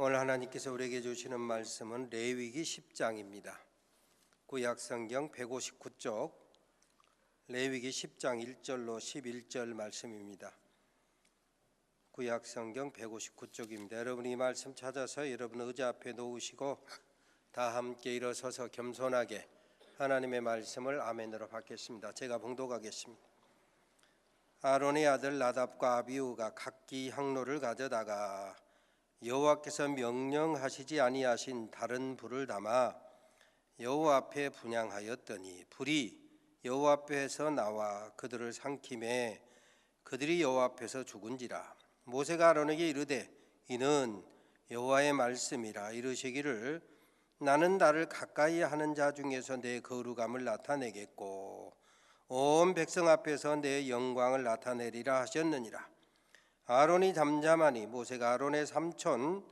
오늘 하나님께서 우리에게 주시는 말씀은 레위기 10장입니다. 구약성경 159쪽 레위기 10장 1절로 11절 말씀입니다. 구약성경 159쪽입니다. 여러분이 이 말씀 찾아서 여러분 의자 앞에 놓으시고 다 함께 일어서서 겸손하게 하나님의 말씀을 아멘으로 받겠습니다. 제가 봉독하겠습니다. 아론의 아들 나답과 아비후가 각기 향로를 가져다가 여호와께서 명령하시지 아니하신 다른 불을 담아 여호와 앞에 분향하였더니 불이 여호와 앞에서 나와 그들을 삼키매 그들이 여호와 앞에서 죽은지라. 모세가 아론에게 이르되 이는 여호와의 말씀이라. 이르시기를 나는 나를 가까이 하는 자 중에서 내 거룩함을 나타내겠고 온 백성 앞에서 내 영광을 나타내리라 하셨느니라. 아론이 잠잠하니 모세가 아론의 삼촌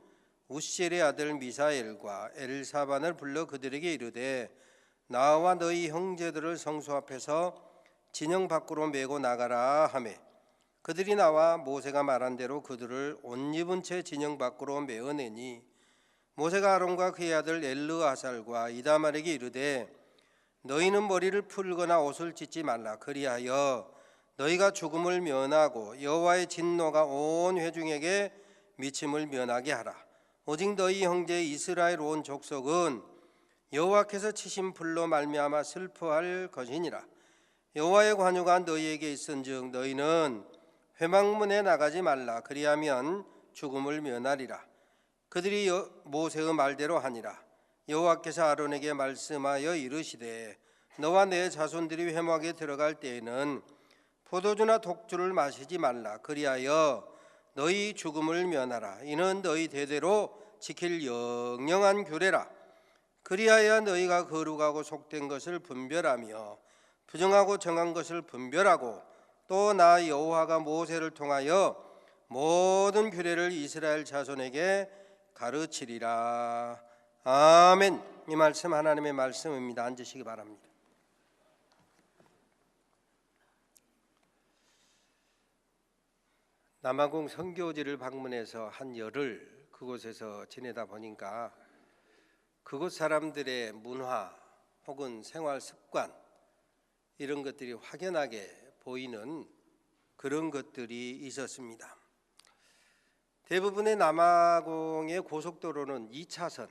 우시엘의 아들 미사엘과 엘사반을 불러 그들에게 이르되 나와 너희 형제들을 성소 앞에서 진영 밖으로 메고 나가라 하매 그들이 나와 모세가 말한 대로 그들을 옷 입은 채 진영 밖으로 메어내니 모세가 아론과 그의 아들 엘르아살과 이다말에게 이르되 너희는 머리를 풀거나 옷을 찢지 말라. 그리하여 너희가 죽음을 면하고 여호와의 진노가 온 회중에게 미침을 면하게 하라. 오직 너희 형제 이스라엘 온 족속은 여호와께서 치신 불로 말미암아 슬퍼할 것이니라. 여호와의 관유가 너희에게 있은즉 너희는 회막문에 나가지 말라. 그리하면 죽음을 면하리라. 그들이 모세의 말대로 하니라. 여호와께서 아론에게 말씀하여 이르시되 너와 내 자손들이 회막에 들어갈 때에는 포도주나 독주를 마시지 말라. 그리하여 너희 죽음을 면하라. 이는 너희 대대로 지킬 영영한 규례라. 그리하여 너희가 거룩하고 속된 것을 분별하며 부정하고 정한 것을 분별하고 또 나 여호와가 모세를 통하여 모든 규례를 이스라엘 자손에게 가르치리라. 아멘. 이 말씀 하나님의 말씀입니다. 앉으시기 바랍니다. 남아공 선교지를 방문해서 한 열흘 그곳에서 지내다 보니까 그곳 사람들의 문화 혹은 생활 습관 이런 것들이 확연하게 보이는 그런 것들이 있었습니다. 대부분의 남아공의 고속도로는 2차선,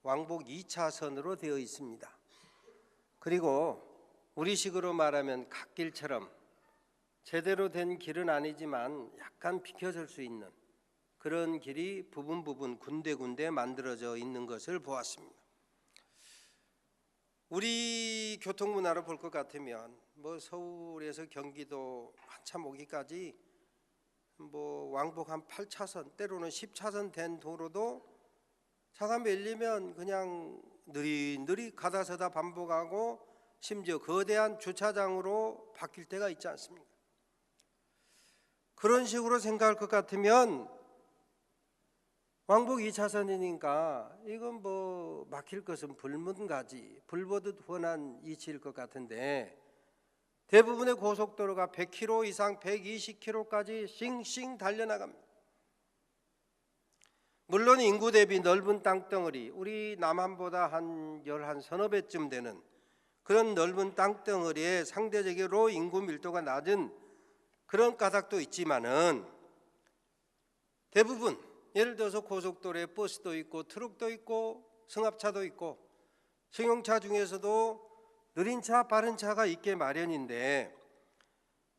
왕복 2차선으로 되어 있습니다. 그리고 우리식으로 말하면 갓길처럼 제대로 된 길은 아니지만 약간 비켜설 수 있는 그런 길이 부분 군데군데 만들어져 있는 것을 보았습니다. 우리 교통 문화로 볼 것 같으면 서울에서 경기도 한참 오기까지 왕복 한 8차선 때로는 10차선 된 도로도 차가 밀리면 그냥 느릿느릿 가다서다 반복하고 심지어 거대한 주차장으로 바뀔 때가 있지 않습니까? 그런 식으로 생각할 것 같으면 왕복 2차선이니까 이건 막힐 것은 불문가지 불보듯 훤한 이치일 것 같은데 대부분의 고속도로가 100km 이상 120km까지 싱싱 달려나갑니다. 물론 인구 대비 넓은 땅덩어리 우리 남한보다 한 서너 배쯤 되는 그런 넓은 땅덩어리에 상대적으로 인구 밀도가 낮은 그런 까닭도 있지만은 대부분 예를 들어서 고속도로에 버스도 있고 트럭도 있고 승합차도 있고 승용차 중에서도 느린 차, 빠른 차가 있게 마련인데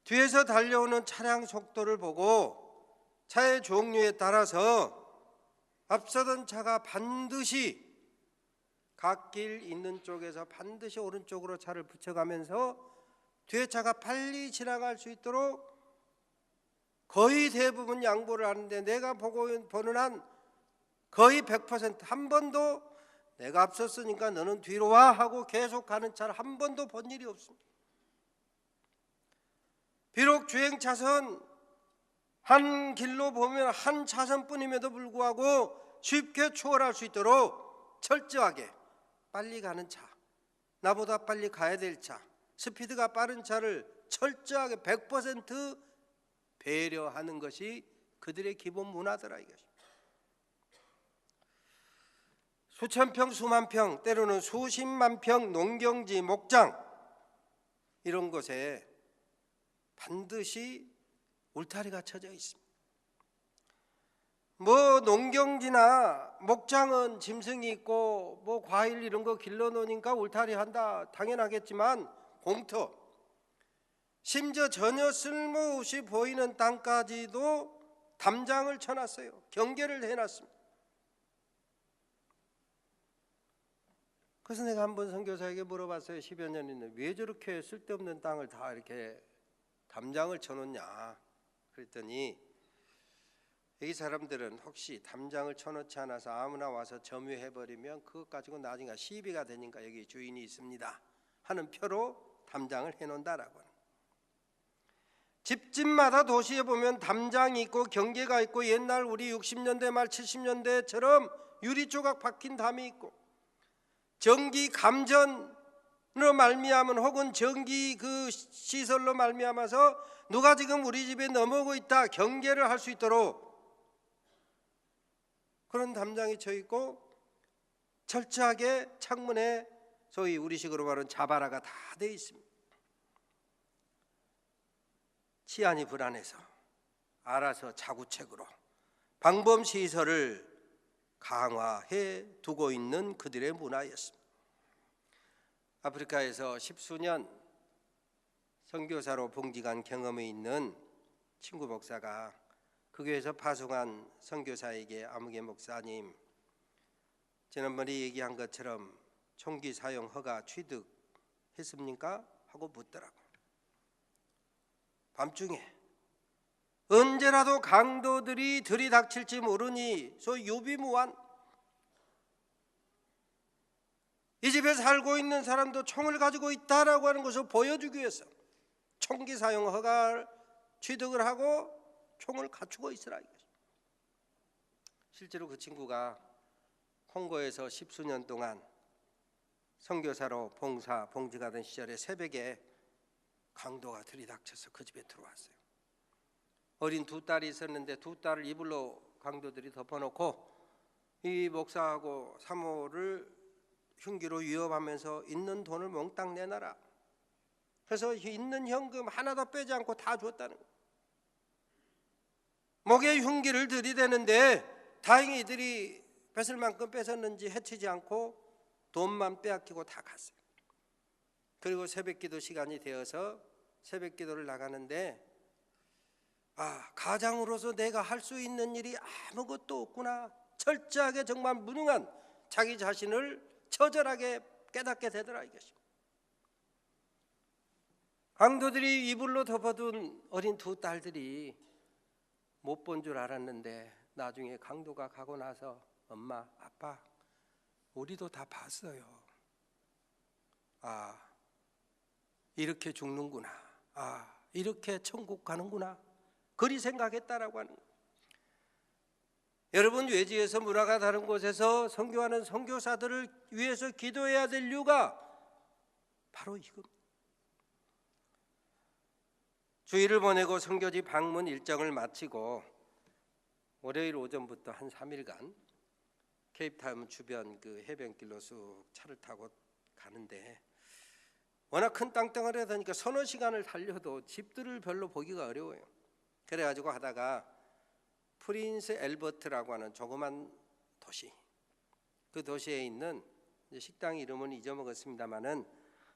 뒤에서 달려오는 차량 속도를 보고 차의 종류에 따라서 앞서던 차가 반드시 갓길 있는 쪽에서 반드시 오른쪽으로 차를 붙여가면서 뒤에 차가 빨리 지나갈 수 있도록 거의 대부분 양보를 하는데 내가 보는 한 거의 100% 한 번도 내가 앞섰으니까 너는 뒤로 와 하고 계속 가는 차를 한 번도 본 일이 없습니다. 비록 주행차선 한 길로 보면 한 차선뿐임에도 불구하고 쉽게 초월할 수 있도록 철저하게 빨리 가는 차, 나보다 빨리 가야 될 차, 스피드가 빠른 차를 철저하게 100% 배려하는 것이 그들의 기본 문화더라 이것입니다. 수천 평, 수만 평, 때로는 수십만 평 농경지, 목장 이런 곳에 반드시 울타리가 쳐져 있습니다. 뭐 농경지나 목장은 짐승이 있고 뭐 과일 이런 거 길러놓으니까 울타리 한다 당연하겠지만 공터, 심지어 전혀 쓸모없이 보이는 땅까지도 담장을 쳐놨어요. 경계를 해놨습니다. 그래서 내가 한번 선교사에게 물어봤어요. 10여 년 있는 왜 저렇게 쓸데없는 땅을 다 이렇게 담장을 쳐놓냐 그랬더니 이 사람들은 혹시 담장을 쳐놓지 않아서 아무나 와서 점유해버리면 그것 가지고 나중에 시비가 되니까 여기 주인이 있습니다 하는 표로 담장을 해놓는다라고 하는. 집집마다 도시에 보면 담장이 있고 경계가 있고 옛날 우리 60년대 말 70년대처럼 유리조각 박힌 담이 있고 전기 감전으로 말미암은 혹은 전기 그 시설로 말미암아서 누가 지금 우리 집에 넘어오고 있다 경계를 할 수 있도록 그런 담장이 쳐 있고 철저하게 창문에 소위 우리식으로 말하는 자바라가 다 돼 있습니다. 치안이 불안해서 알아서 자구책으로 방범시설을 강화해 두고 있는 그들의 문화였습니다. 아프리카에서 10수년 선교사로 봉직한 경험이 있는 친구 목사가 그 교회에서 파송한 선교사에게 아무개 목사님, 지난번에 얘기한 것처럼 총기 사용 허가 취득했습니까? 하고 묻더라고. 밤중에 언제라도 강도들이 들이닥칠지 모르니 소위 유비무환, 이 집에 살고 있는 사람도 총을 가지고 있다라고 하는 것을 보여주기 위해서 총기 사용 허가를 취득을 하고 총을 갖추고 있으라 이거죠. 실제로 그 친구가 콩고에서 10수년 동안 선교사로 봉직하던 시절에 새벽에 강도가 들이닥쳐서 그 집에 들어왔어요. 어린 두 딸이 있었는데 두 딸을 이불로 강도들이 덮어놓고 이 목사하고 사모를 흉기로 위협하면서 있는 돈을 몽땅 내놔라. 그래서 있는 현금 하나도 빼지 않고 다 줬다는 거예요. 목에 흉기를 들이대는데 다행히 이들이 뺏을 만큼 뺏었는지 해치지 않고 돈만 빼앗기고 다 갔어요. 그리고 새벽기도 시간이 되어서 새벽기도를 나가는데 가장으로서 내가 할 수 있는 일이 아무것도 없구나, 철저하게 정말 무능한 자기 자신을 처절하게 깨닫게 되더라 이것이. 강도들이 이불로 덮어둔 어린 두 딸들이 못 본 줄 알았는데 나중에 강도가 가고 나서 엄마, 아빠, 우리도 다 봤어요. 이렇게 죽는구나. 이렇게 천국 가는구나. 그리 생각했다라고 하는 거예요. 여러분, 외지에서 문화가 다른 곳에서 선교하는 선교사들을 위해서 기도해야 될 이유가 바로 이겁니다. 주일을 보내고 선교지 방문 일정을 마치고 월요일 오전부터 한 3일간 케이프타운 주변 그 해변길로 쑥 차를 타고 가는데 워낙 큰 땅덩어리다 보니까 서너 시간을 달려도 집들을 별로 보기가 어려워요. 그래가지고 하다가 프린스 엘버트라고 하는 조그만 도시, 그 도시에 있는 식당 이름은 잊어먹었습니다마는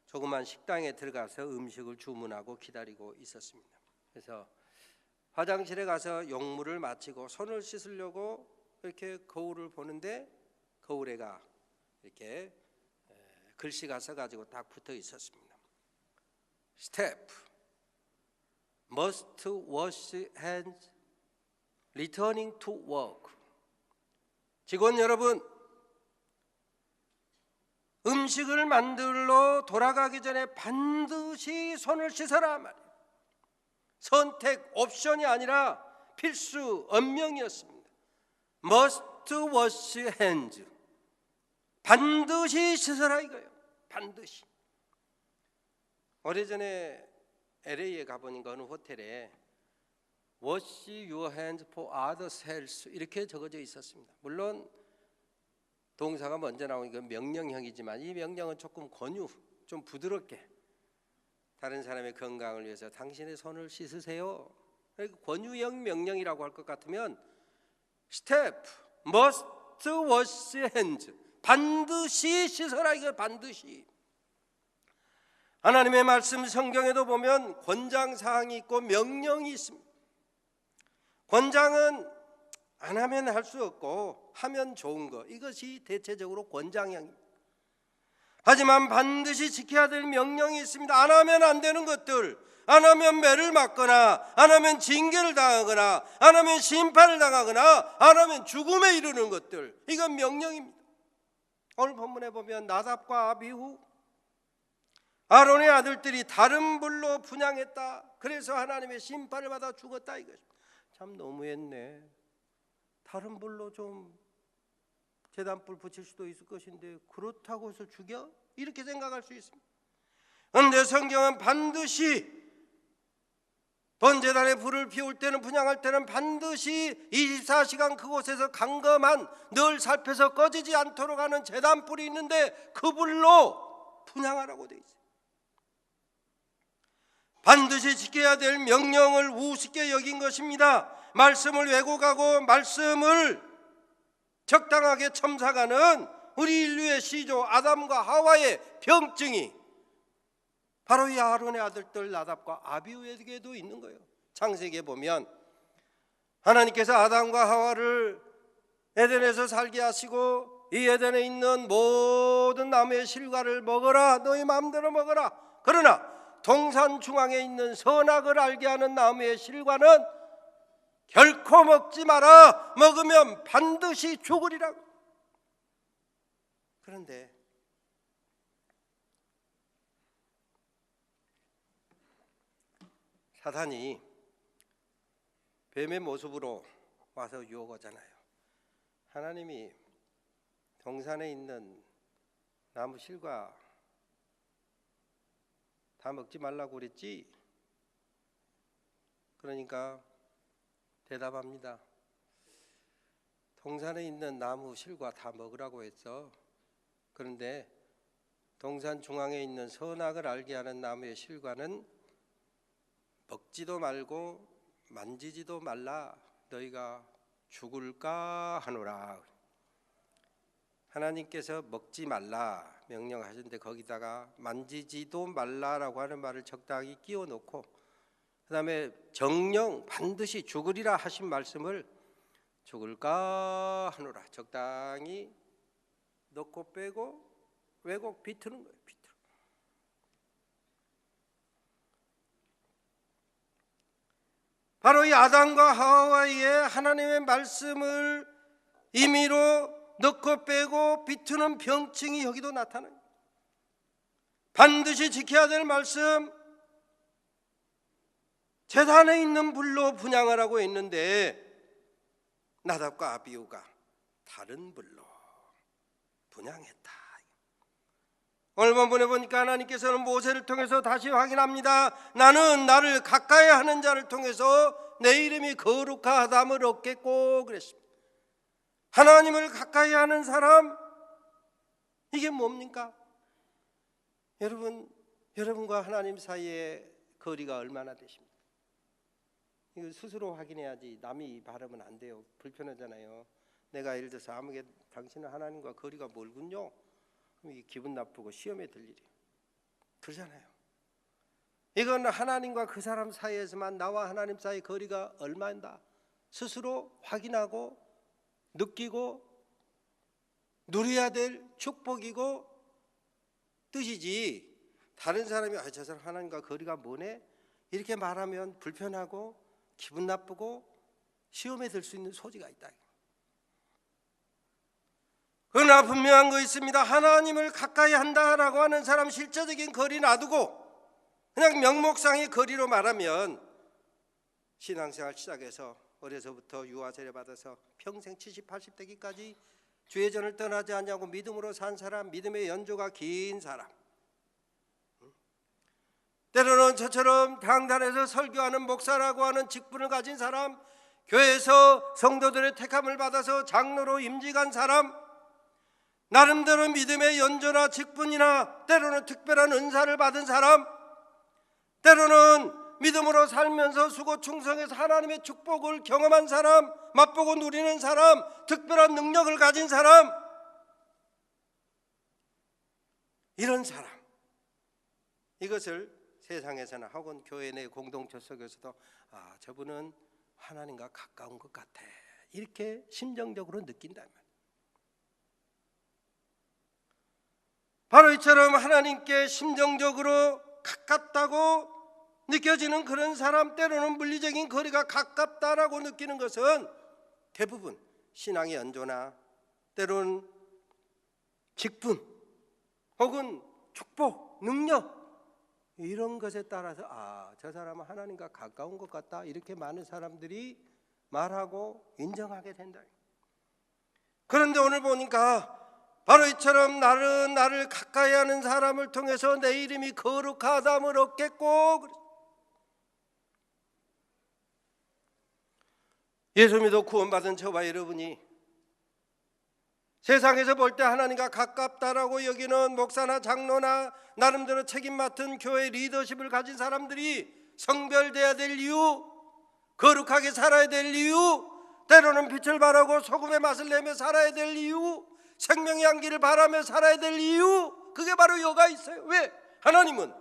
조그만 식당에 들어가서 음식을 주문하고 기다리고 있었습니다. 그래서 화장실에 가서 용물을 마치고 손을 씻으려고 이렇게 거울을 보는데 거울에가 이렇게 글씨가 써가지고 딱 붙어 있었습니다. Step, must wash hands, returning to work. 직원 여러분, 음식을 만들러 돌아가기 전에 반드시 손을 씻어라 말이에요. 선택, 옵션이 아니라 필수, 엄명이었습니다. Must wash hands. 반드시 씻어라 이거예요. 반드시. 오래전에 LA에 가보니까 어느 호텔에 Wash your hands for others' health 이렇게 적어져 있었습니다. 물론 동사가 먼저 나오니까 명령형이지만 이 명령은 조금 권유, 좀 부드럽게 다른 사람의 건강을 위해서 당신의 손을 씻으세요. 권유형 명령이라고 할 것 같으면 step, must wash hands, 반드시 씻어라, 이거 반드시. 하나님의 말씀 성경에도 보면 권장사항이 있고 명령이 있습니다. 권장은 안 하면 할 수 없고 하면 좋은 거, 이것이 대체적으로 권장형입니다. 하지만 반드시 지켜야 될 명령이 있습니다. 안 하면 안 되는 것들, 안 하면 매를 맞거나, 안 하면 징계를 당하거나, 안 하면 심판을 당하거나, 안 하면 죽음에 이르는 것들, 이건 명령입니다. 오늘 본문에 보면 나답과 아비후, 아론의 아들들이 다른 불로 분향했다. 그래서 하나님의 심판을 받아 죽었다, 이것입니다. 참 너무했네. 다른 불로 좀 제단불 붙일 수도 있을 것인데 그렇다고 해서 죽여? 이렇게 생각할 수 있습니다. 그런데 성경은 반드시 번제단에 불을 피울 때는, 분향할 때는 반드시 24시간 그곳에서 강검한, 늘 살펴서 꺼지지 않도록 하는 제단불이 있는데 그 불로 분향하라고 되어 있어요. 반드시 지켜야 될 명령을 우습게 여긴 것입니다. 말씀을 왜곡하고 말씀을 적당하게 첨삭하는 우리 인류의 시조 아담과 하와의 병증이 바로 이 아론의 아들들 나답과 아비후에게도 있는 거예요. 창세기에 보면 하나님께서 아담과 하와를 에덴에서 살게 하시고 이 에덴에 있는 모든 나무의 실과를 먹어라, 너희 마음대로 먹어라. 그러나 동산 중앙에 있는 선악을 알게 하는 나무의 실과는 결코 먹지 마라. 먹으면 반드시 죽으리라고. 그런데 사탄이 뱀의 모습으로 와서 유혹하잖아요. 하나님이 동산에 있는 나무 실과 다 먹지 말라고 그랬지? 그러니까 대답합니다. 동산에 있는 나무 실과 다 먹으라고 했어. 그런데 동산 중앙에 있는 선악을 알게 하는 나무의 실과는 먹지도 말고 만지지도 말라. 너희가 죽을까 하노라. 하나님께서 먹지 말라 명령하셨는데 거기다가 만지지도 말라라고 하는 말을 적당히 끼워 놓고, 그 다음에 정령 반드시 죽으리라 하신 말씀을 죽을까 하노라 적당히 넣고 빼고 왜곡 비트는 거예요. 비트. 바로 이 아담과 하와의 하나님의 말씀을 임의로 넣고 빼고 비트는 병증이 여기도 나타나요. 반드시 지켜야 될 말씀, 제단에 있는 불로 분향하라고 했는데 나답과 아비후가 다른 불로 분향했다. 오늘 본문에 보니까 하나님께서는 모세를 통해서 다시 확인합니다. 나는 나를 가까이 하는 자를 통해서 내 이름이 거룩하다함을 얻겠고 그랬습니다. 하나님을 가까이 하는 사람, 이게 뭡니까? 여러분과 하나님 사이의 거리가 얼마나 되십니까? 이거 스스로 확인해야지 남이 바라면 안 돼요. 불편하잖아요. 내가 예를 들어서 아무게 당신은 하나님과 거리가 멀군요. 그럼 이게 기분 나쁘고 시험에 들 일이에요. 그러잖아요. 이건 하나님과 그 사람 사이에서만 나와 하나님 사이 거리가 얼마인다 스스로 확인하고 느끼고 누려야 될 축복이고 뜻이지, 다른 사람이 저 사람 하나님과 거리가 뭐네 이렇게 말하면 불편하고 기분 나쁘고 시험에 들 수 있는 소지가 있다. 그러나 분명한 거 있습니다. 하나님을 가까이 한다라고 하는 사람 실제적인 거리 놔두고 그냥 명목상의 거리로 말하면 신앙생활 시작해서 어려서부터 유아 세례 받아서 평생 70, 80대기까지 주의 전을 떠나지 않냐고 믿음으로 산 사람, 믿음의 연조가 긴 사람, 때로는 저처럼 강단에서 설교하는 목사라고 하는 직분을 가진 사람, 교회에서 성도들의 택함을 받아서 장로로 임직한 사람, 나름대로 믿음의 연조나 직분이나 때로는 특별한 은사를 받은 사람, 때로는 믿음으로 살면서 수고 충성해서 하나님의 축복을 경험한 사람, 맛보고 누리는 사람, 특별한 능력을 가진 사람, 이런 사람, 이것을 세상에서나 혹은 교회 내 공동체 속에서도 저분은 하나님과 가까운 것 같아, 이렇게 심정적으로 느낀다면, 바로 이처럼 하나님께 심정적으로 가깝다고 느껴지는 그런 사람, 때로는 물리적인 거리가 가깝다라고 느끼는 것은 대부분 신앙의 연조나 때로는 직분 혹은 축복, 능력, 이런 것에 따라서 저 사람은 하나님과 가까운 것 같다, 이렇게 많은 사람들이 말하고 인정하게 된다. 그런데 오늘 보니까 바로 이처럼 나를 가까이 하는 사람을 통해서 내 이름이 거룩하다함을 얻겠고, 예수 믿어 구원받은 저와 여러분이 세상에서 볼 때 하나님과 가깝다라고 여기는 목사나 장로나 나름대로 책임 맡은 교회 리더십을 가진 사람들이 성별돼야 될 이유, 거룩하게 살아야 될 이유, 때로는 빛을 발하고 소금의 맛을 내며 살아야 될 이유, 생명의 향기를 바라며 살아야 될 이유, 그게 바로 여가 있어요. 왜? 하나님은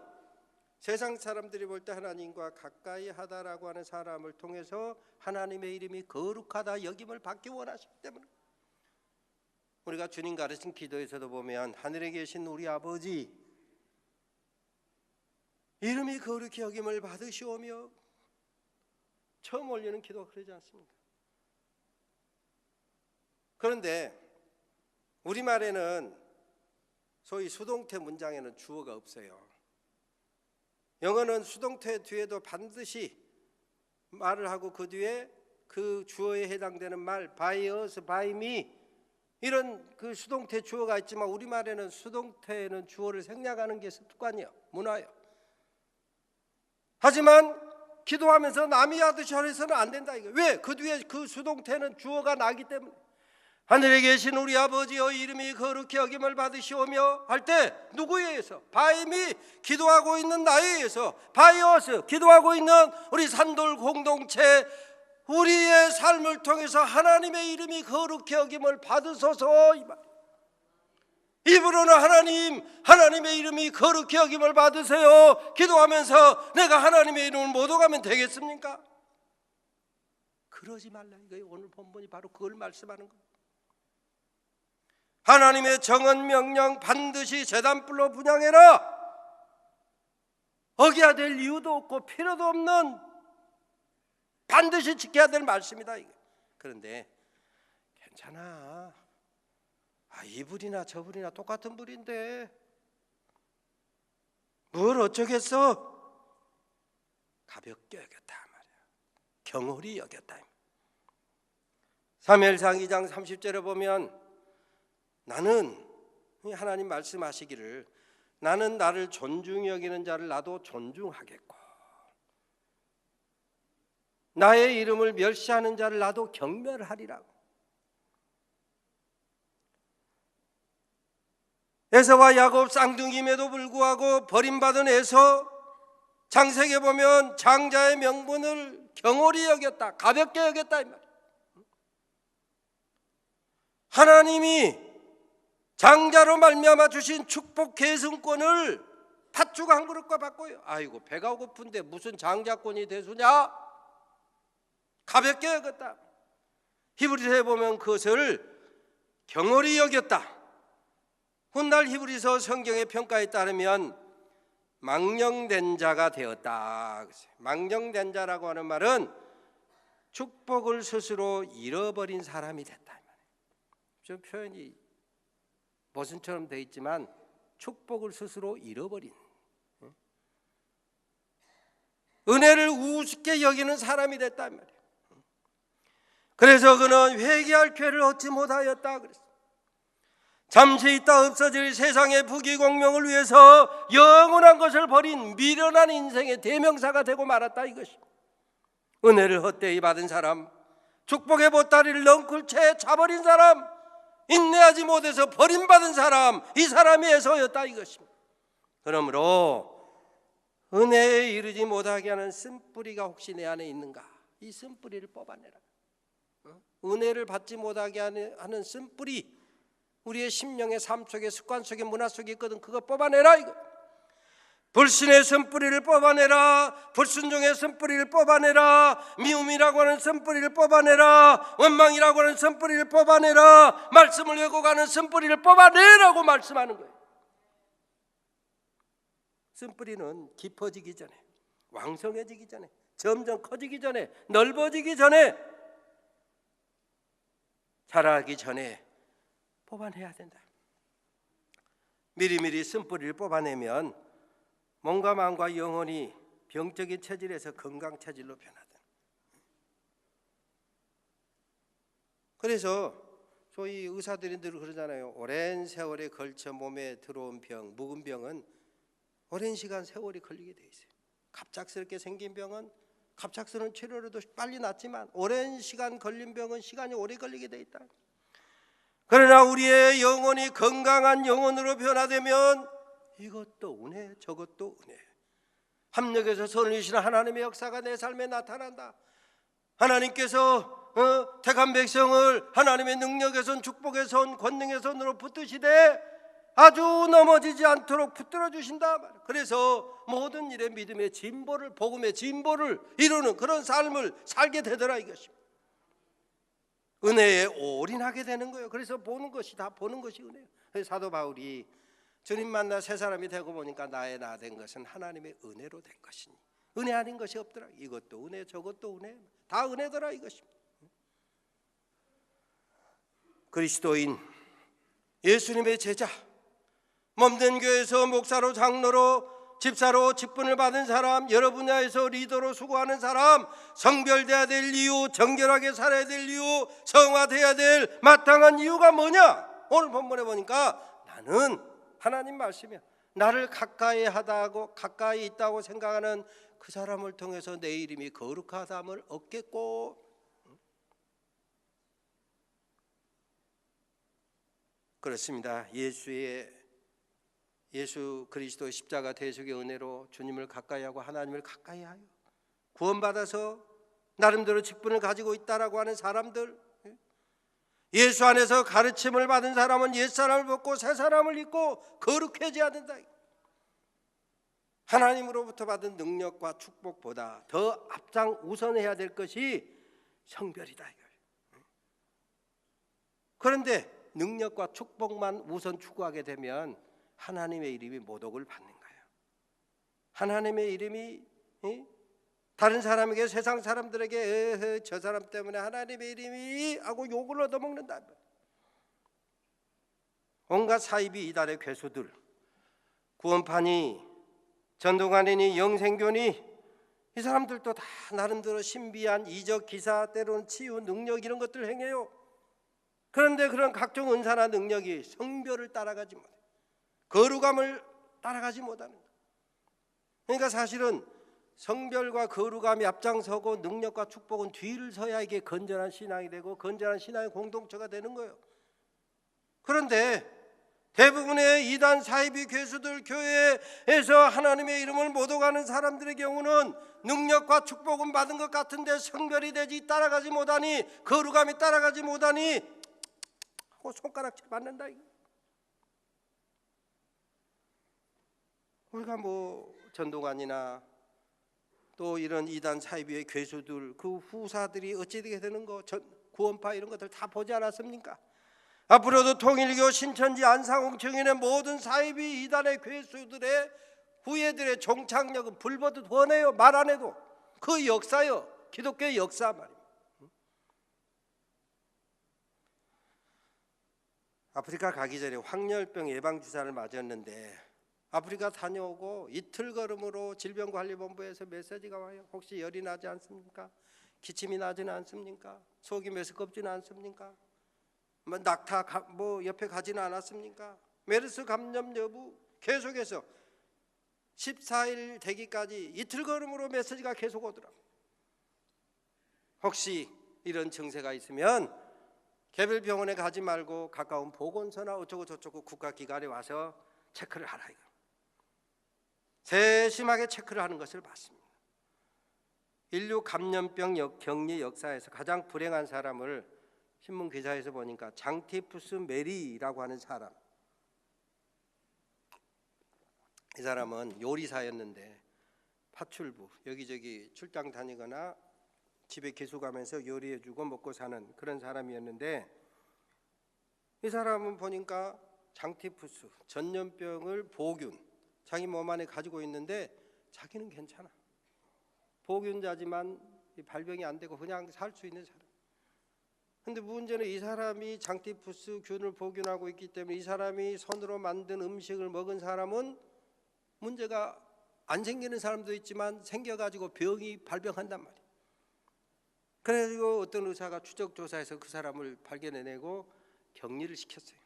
세상 사람들이 볼 때 하나님과 가까이 하다라고 하는 사람을 통해서 하나님의 이름이 거룩하다 여김을 받기 원하시기 때문에, 우리가 주님 가르친 기도에서도 보면 하늘에 계신 우리 아버지 이름이 거룩히 여김을 받으시오며, 처음 올리는 기도가 그러지 않습니까? 그런데 우리말에는 소위 수동태 문장에는 주어가 없어요. 영어는 수동태 뒤에도 반드시 말을 하고 그 뒤에 그 주어에 해당되는 말 by us, by me, 이런 그 수동태 주어가 있지만 우리말에는 수동태는 주어를 생략하는 게 습관이에요. 문화예요. 하지만 기도하면서 남이 하듯이 해서는 안 된다 이거. 왜? 그 뒤에 그 수동태는 주어가 나기 때문에. 하늘에 계신 우리 아버지여 이름이 거룩히 여김을 받으시오며 할 때 누구에 의해서? 바임이 기도하고 있는 나에 의해서, 바이오스 기도하고 있는 우리 산돌 공동체, 우리의 삶을 통해서 하나님의 이름이 거룩히 여김을 받으소서. 이 말. 입으로는 하나님의 이름이 거룩히 여김을 받으세요 기도하면서 내가 하나님의 이름을 못 오가면 되겠습니까? 그러지 말라 이거예요. 오늘 본문이 바로 그걸 말씀하는 거예요. 하나님의 정한 명령 반드시 제단불로 분향해라, 어겨야 될 이유도 없고 필요도 없는 반드시 지켜야 될 말씀이다 이게. 그런데 괜찮아, 이 불이나 저 불이나 똑같은 불인데 뭘 어쩌겠어, 가볍게 여겼다 말이야, 경홀히 여겼다. 사무엘상 2장 30절에 보면 나는, 하나님 말씀하시기를 나는 나를 존중히 여기는 자를 나도 존중하겠고 나의 이름을 멸시하는 자를 나도 경멸하리라고. 에서와 야곱 쌍둥이임에도 불구하고 버림받은 에서, 창세기에 보면 장자의 명분을 경홀히 여겼다, 가볍게 여겼다 이 말이에요. 하나님이 장자로 말미암아 주신 축복 계승권을 팥죽 한 그릇과 바꿔요. 아이고 배가 고픈데 무슨 장자권이 대수냐, 가볍게 여겼다. 히브리서에 보면 그것을 경홀히 여겼다. 훗날 히브리서 성경의 평가에 따르면 망령된 자가 되었다. 망령된 자라고 하는 말은 축복을 스스로 잃어버린 사람이 됐다. 좀 표현이 모순처럼 되어 있지만 축복을 스스로 잃어버린, 은혜를 우습게 여기는 사람이 됐단 말이에요. 그래서 그는 회개할 기회를 얻지 못하였다 그랬어요. 잠시 있다 없어질 세상의 부귀공명을 위해서 영원한 것을 버린 미련한 인생의 대명사가 되고 말았다 이것이. 은혜를 헛되이 받은 사람, 축복의 보따리를 넝쿨 채 차버린 사람, 인내하지 못해서 버림받은 사람, 이 사람이 에서였다 이것입니다. 그러므로 은혜에 이르지 못하게 하는 쓴뿌리가 혹시 내 안에 있는가? 이 쓴뿌리를 뽑아내라. 은혜를 받지 못하게 하는 쓴뿌리, 우리의 심령의 삶 속에, 습관 속에, 문화 속에 있거든. 그거 뽑아내라 이거. 불신의 쓴뿌리를 뽑아내라. 불순종의 쓴뿌리를 뽑아내라. 미움이라고 하는 쓴뿌리를 뽑아내라. 원망이라고 하는 쓴뿌리를 뽑아내라. 말씀을 왜곡하는 쓴뿌리를 뽑아내라고 말씀하는 거예요. 쓴뿌리는 깊어지기 전에, 왕성해지기 전에, 점점 커지기 전에, 넓어지기 전에, 자라기 전에 뽑아내야 된다. 미리미리 쓴뿌리를 뽑아내면 몸과 마음과 영혼이 병적인 체질에서 건강 체질로 변하다. 그래서 소위 의사들이 늘 그러잖아요. 오랜 세월에 걸쳐 몸에 들어온 병, 묵은 병은 오랜 시간 세월이 걸리게 돼 있어요. 갑작스럽게 생긴 병은 갑작스러운 치료로도 빨리 낫지만 오랜 시간 걸린 병은 시간이 오래 걸리게 돼 있다. 그러나 우리의 영혼이 건강한 영혼으로 변화되면 이것도 은혜, 저것도 은혜. 합력해서 선을 이루시는 하나님의 역사가 내 삶에 나타난다. 하나님께서 택한 백성을 하나님의 능력의 손, 축복의 손, 권능의 손으로 붙드시되 아주 넘어지지 않도록 붙들어 주신다. 그래서 모든 일에 믿음의 진보를, 복음의 진보를 이루는 그런 삶을 살게 되더라 이것입니다. 은혜에 올인하게 되는 거예요. 그래서 보는 것이 다 보는 것이 은혜예요. 사도 바울이 주님 만나 새 사람이 되고 보니까 나의 나 된 것은 하나님의 은혜로 된 것이니 은혜 아닌 것이 없더라. 이것도 은혜, 저것도 은혜, 다 은혜더라 이것입니다. 그리스도인, 예수님의 제자, 몸된 교회에서 목사로, 장로로, 집사로 직분을 받은 사람, 여러 분야에서 리더로 수고하는 사람, 성별돼야 될 이유, 정결하게 살아야 될 이유, 성화돼야 될 마땅한 이유가 뭐냐? 오늘 본문에 보니까 나는 하나님 말씀이야. 나를 가까이 하다고, 가까이 있다고 생각하는 그 사람을 통해서 내 이름이 거룩하다함을 얻겠고, 그렇습니다. 예수 그리스도의 십자가 대속의 은혜로 주님을 가까이하고 하나님을 가까이하여 구원받아서 나름대로 직분을 가지고 있다라고 하는 사람들, 예수 안에서 가르침을 받은 사람은 옛사람을 벗고 새사람을 입고 거룩해져야 된다. 하나님으로부터 받은 능력과 축복보다 더 앞장 우선해야 될 것이 성별이다. 그런데 능력과 축복만 우선 추구하게 되면 하나님의 이름이 모독을 받는 거예요. 하나님의 이름이 다른 사람에게, 세상 사람들에게 저 사람 때문에 하나님의 이름이 하고 욕을 얻어먹는다. 온갖 사이비 이단의 괴수들, 구원파니, 전도관이니, 영생교니, 이 사람들도 다 나름대로 신비한 이적, 기사, 때로는 치유, 능력 이런 것들을 행해요. 그런데 그런 각종 은사나 능력이 성별을 따라가지 못해, 거룩함을 따라가지 못하는 거예요. 그러니까 사실은 성별과 거룩함이 앞장서고 능력과 축복은 뒤를 서야 이게 건전한 신앙이 되고 건전한 신앙의 공동체가 되는 거예요. 그런데 대부분의 이단 사이비 괴수들, 교회에서 하나님의 이름을 모독하는 사람들의 경우는 능력과 축복은 받은 것 같은데 성별이 되지 따라가지 못하니, 거룩함이 따라가지 못하니 하고 손가락질 받는다. 우리가 전도관이나 또 이런 이단 사이비의 괴수들, 그 후사들이 어찌 되게 되는 거, 구원파 이런 것들 다 보지 않았습니까? 앞으로도 통일교, 신천지, 안상홍청인의 모든 사이비 이단의 괴수들의 후예들의 종착역은 불보듯 훤해요. 말 안 해도 그 역사요, 기독교의 역사 말입니다. 아프리카 가기 전에 황열병 예방주사를 맞았는데 아프리카 다녀오고 이틀 걸음으로 질병관리본부에서 메시지가 와요. 혹시 열이 나지 않습니까? 기침이 나지는 않습니까? 속이 메스껍지는 않습니까? 낙타 옆에 가지는 않았습니까? 메르스 감염 여부 계속해서 14일 되기까지 이틀 걸음으로 메시지가 계속 오더라고요. 혹시 이런 증세가 있으면 개별 병원에 가지 말고 가까운 보건소나 어쩌고 저쩌고 국가기관에 와서 체크를 하라 이거. 세심하게 체크를 하는 것을 봤습니다. 인류 감염병 격리 역사에서 가장 불행한 사람을 신문 기사에서 보니까 장티푸스 메리라고 하는 사람. 이 사람은 요리사였는데 파출부 여기저기 출장 다니거나 집에 기숙하면서 요리해주고 먹고 사는 그런 사람이었는데, 이 사람은 보니까 장티푸스 전염병을 보균 자기 몸 안에 가지고 있는데 자기는 괜찮아. 보균자지만 발병이 안 되고 그냥 살 수 있는 사람. 근데 문제는 이 사람이 장티푸스 균을 보균하고 있기 때문에 이 사람이 손으로 만든 음식을 먹은 사람은 문제가 안 생기는 사람도 있지만 생겨가지고 병이 발병한단 말이에요. 그래가지고 어떤 의사가 추적 조사해서 그 사람을 발견해내고 격리를 시켰어요.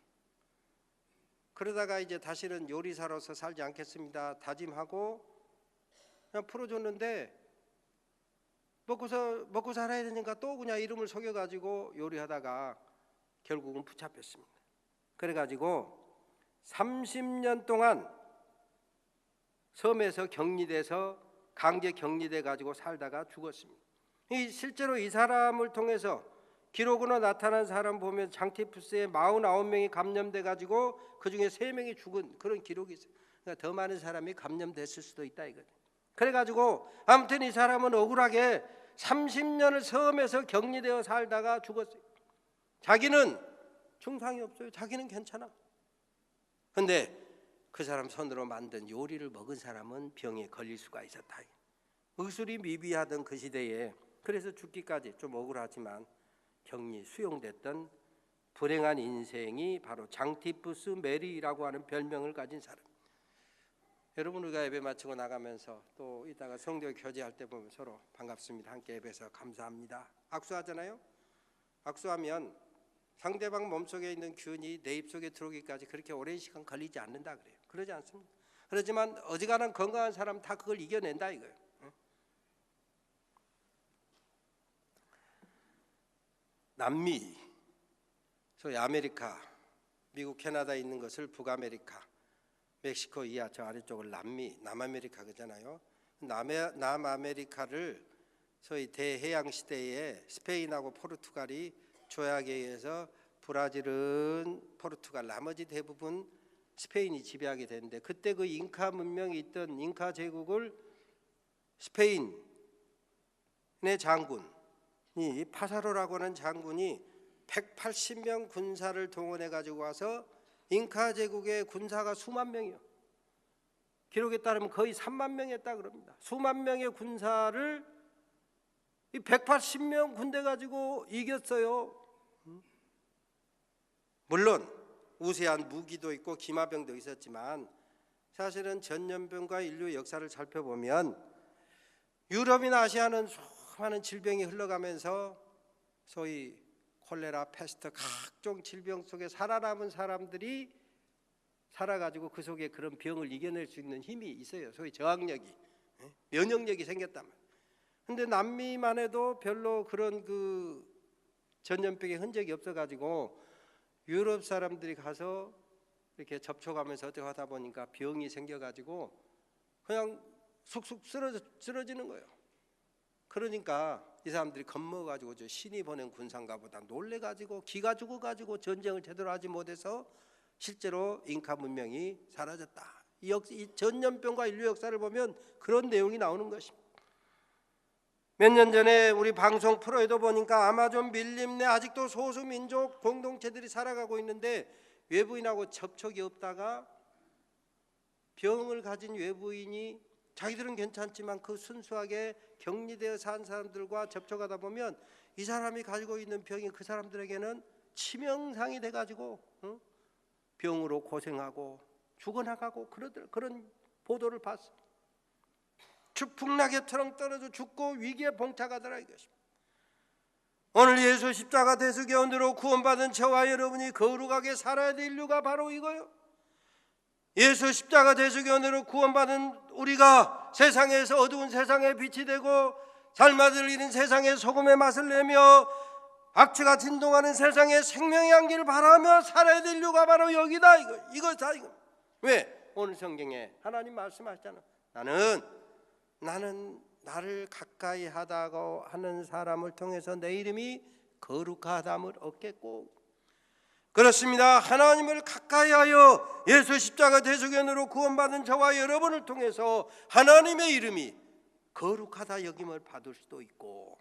그러다가 이제 다시는 요리사로서 살지 않겠습니다 다짐하고 그냥 풀어줬는데, 먹고 살아야 되니까 또 그냥 이름을 속여가지고 요리하다가 결국은 붙잡혔습니다. 그래가지고 30년 동안 섬에서 격리돼서 강제 격리돼 가지고 살다가 죽었습니다. 실제로 이 사람을 통해서 기록으로 나타난 사람 보면 장티푸스에 49명이 감염돼 가지고 그중에 3명이 죽은 그런 기록이 있어요. 그러니까 더 많은 사람이 감염됐을 수도 있다 이거죠. 그래가지고 아무튼 이 사람은 억울하게 30년을 섬에서 격리되어 살다가 죽었어요. 자기는 증상이 없어요. 자기는 괜찮아. 근데 그 사람 손으로 만든 요리를 먹은 사람은 병에 걸릴 수가 있었다. 의술이 미비하던 그 시대에 그래서 죽기까지 좀 억울하지만 격리 수용됐던 불행한 인생이 바로 장티푸스 메리라고 하는 별명을 가진 사람. 여러분, 우리가 예배 마치고 나가면서 또 이따가 성도 교제할 때 보면 서로 반갑습니다. 함께 예배해서 감사합니다. 악수하잖아요. 악수하면 상대방 몸속에 있는 균이 내 입속에 들어오기까지 그렇게 오랜 시간 걸리지 않는다 그래요. 그러지 않습니다. 그렇지만 어지간한 건강한 사람 다 그걸 이겨낸다 이거예요. 남미, 소위 아메리카, 미국, 캐나다에 있는 것을 북아메리카, 멕시코 이하 저 아래쪽을 남미, 남아메리카 그러잖아요. 남아메리카를 소위 대해양 시대에 스페인하고 포르투갈이 조약에 의해서 브라질은 포르투갈, 나머지 대부분 스페인이 지배하게 되는데, 그때 그 잉카 문명이 있던 잉카 제국을 스페인의 장군이 파사로라고 하는 장군이 180명 군사를 동원해 가지고 와서 잉카 제국의 군사가 수만 명이요. 기록에 따르면 거의 3만 명이었다 그럽니다. 수만 명의 군사를 이 180명 군대 가지고 이겼어요. 물론 우세한 무기도 있고 기마병도 있었지만 사실은 전염병과 인류 역사를 살펴보면 유럽이나 아시아는 수많은 질병이 흘러가면서 소위 콜레라, 패스트 각종 질병 속에 살아남은 사람들이 살아가지고 그 속에 그런 병을 이겨낼 수 있는 힘이 있어요. 소위 저항력이, 면역력이 생겼단 말이에요. 근데 남미만 해도 별로 그런 그 전염병의 흔적이 없어가지고 유럽 사람들이 가서 이렇게 접촉하면서 어떻게 하다 보니까 병이 생겨가지고 그냥 쑥쑥 쓰러지는 거예요. 그러니까 이 사람들이 겁먹어가지고 저 신이 보낸 군상가보다 놀래가지고 기가 죽어가지고 전쟁을 제대로 하지 못해서 실제로 잉카 문명이 사라졌다. 이 전염병과 인류 역사를 보면 그런 내용이 나오는 것입니다. 몇 년 전에 우리 방송 프로에도 보니까 아마존 밀림 내 아직도 소수민족 공동체들이 살아가고 있는데 외부인하고 접촉이 없다가 병을 가진 외부인이 자기들은 괜찮지만 그 순수하게 격리되어 산 사람들과 접촉하다 보면 이 사람이 가지고 있는 병이 그 사람들에게는 치명상이 돼가지고 병으로 고생하고 죽어나가고 그런 보도를 봤습니다. 추풍낙엽처럼 떨어져 죽고 위기에 봉착하더라 이것입니다. 오늘 예수 십자가 대속의 은혜로 구원받은 저와 여러분이 거룩하게 살아야 될 이유가 바로 이거예요. 예수 십자가 대속의 은혜로 구원받은 우리가 세상에서 어두운 세상에 빛이 되고 삶아들 잃은 세상에 소금의 맛을 내며 악취가 진동하는 세상에 생명의 향기를 바라며 살아야 될 이유가 바로 여기다. 이거다. 왜? 오늘 성경에 하나님 말씀하셨잖아. 나는 나를 가까이 하다고 하는 사람을 통해서 내 이름이 거룩하담을 얻겠고. 그렇습니다. 하나님을 가까이하여 예수 십자가 대속연으로 구원받은 저와 여러분을 통해서 하나님의 이름이 거룩하다 여김을 받을 수도 있고,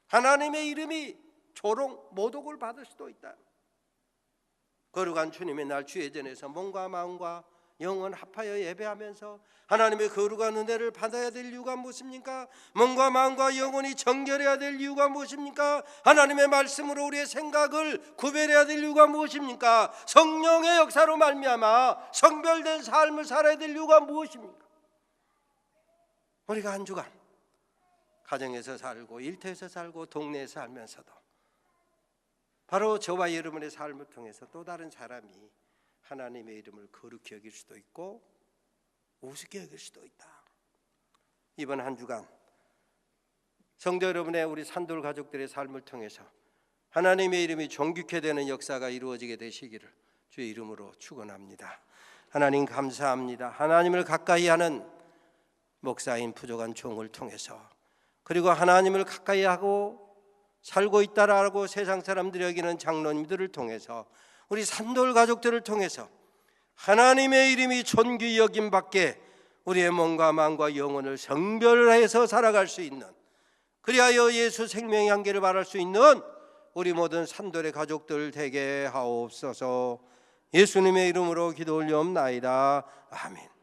하나님의 이름이 조롱 모독을 받을 수도 있다. 거룩한 주님의 날 주예전에서 몸과 마음과 영혼 합하여 예배하면서 하나님의 거룩한 은혜를 받아야 될 이유가 무엇입니까? 몸과 마음과 영혼이 정결해야 될 이유가 무엇입니까? 하나님의 말씀으로 우리의 생각을 구별해야 될 이유가 무엇입니까? 성령의 역사로 말미암아 성별된 삶을 살아야 될 이유가 무엇입니까? 우리가 한 주간 가정에서 살고 일터에서 살고 동네에서 살면서도 바로 저와 여러분의 삶을 통해서 또 다른 사람이 하나님의 이름을 거룩히 여길 수도 있고 우습게 여길 수도 있다. 이번 한 주간 성도 여러분의 우리 산돌 가족들의 삶을 통해서 하나님의 이름이 존귀케 되는 역사가 이루어지게 되시기를 주의 이름으로 축원합니다. 하나님 감사합니다. 하나님을 가까이 하는 목사인 부족한 종을 통해서, 그리고 하나님을 가까이 하고 살고 있다라고 세상 사람들이 여기는 장로님들을 통해서, 우리 산돌 가족들을 통해서 하나님의 이름이 존귀 여김 받게 우리의 몸과 마음과 영혼을 성별해서 살아갈 수 있는, 그리하여 예수 생명의 향기를 바랄 수 있는 우리 모든 산돌의 가족들 되게 하옵소서. 예수님의 이름으로 기도 올리옵나이다. 아멘.